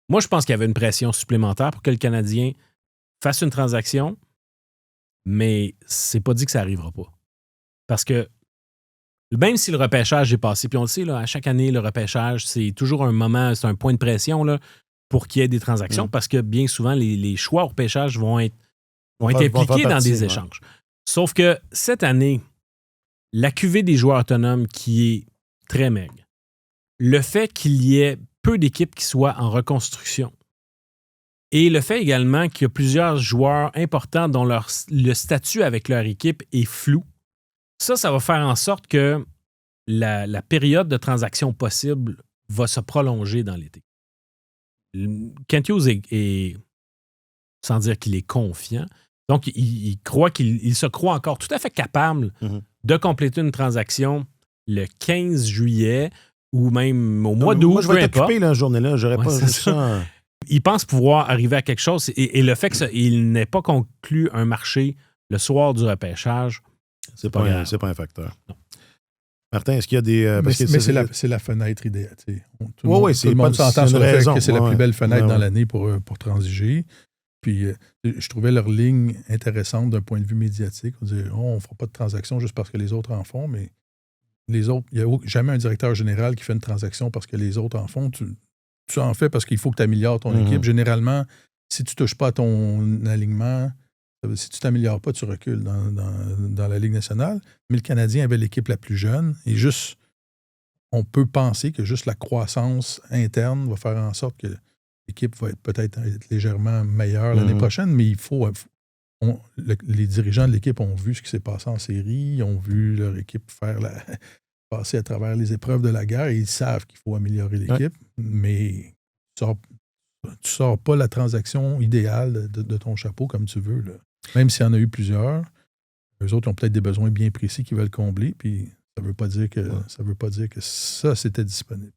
Moi, je pense qu'il y avait une pression supplémentaire pour que le Canadien fasse une transaction, mais c'est pas dit que ça n'arrivera pas. Parce que même si le repêchage est passé, puis on le sait, là, à chaque année, le repêchage, c'est toujours un moment, c'est un point de pression là, pour qu'il y ait des transactions, parce que bien souvent, les choix au repêchage vont être impliqués dans des échanges. Sauf que cette année, la cuvée des joueurs autonomes qui est très maigre, le fait qu'il y ait peu d'équipes qui soient en reconstruction, et le fait également qu'il y a plusieurs joueurs importants dont le statut avec leur équipe est flou, ça va faire en sorte que la période de transaction possible va se prolonger dans l'été. Kent Hughes est sans dire qu'il est confiant, donc il se croit encore tout à fait capable de compléter une transaction le 15 juillet ou même au mois d'août. Moi, je vais être occupé la journée-là. J'aurais pas juste ça. Il pense pouvoir arriver à quelque chose et le fait qu'il n'ait pas conclu un marché le soir du repêchage, c'est pas un facteur. Non. Martin, est-ce qu'il y a des... mais c'est la fenêtre idéale. Tout le monde s'entend sur le fait que c'est la plus belle fenêtre dans l'année pour transiger. Puis je trouvais leur ligne intéressante d'un point de vue médiatique. On disait, on ne fera pas de transaction juste parce que les autres en font, mais les autres, il n'y a jamais un directeur général qui fait une transaction parce que les autres en font. Tu en fais parce qu'il faut que tu améliores ton équipe. Généralement, si tu ne touches pas à ton alignement, si tu ne t'améliores pas, tu recules dans la Ligue nationale. Mais le Canadien avait l'équipe la plus jeune et juste, on peut penser que juste la croissance interne va faire en sorte que l'équipe va peut-être être légèrement meilleure l'année prochaine, mais il faut... les dirigeants de l'équipe ont vu ce qui s'est passé en série, ils ont vu leur équipe passer à travers les épreuves de la guerre et ils savent qu'il faut améliorer l'équipe, mais tu sors pas la transaction idéale de ton chapeau comme tu veux. Là. Même s'il y en a eu plusieurs, eux autres ont peut-être des besoins bien précis qu'ils veulent combler, puis ça veut pas dire que ça, c'était disponible.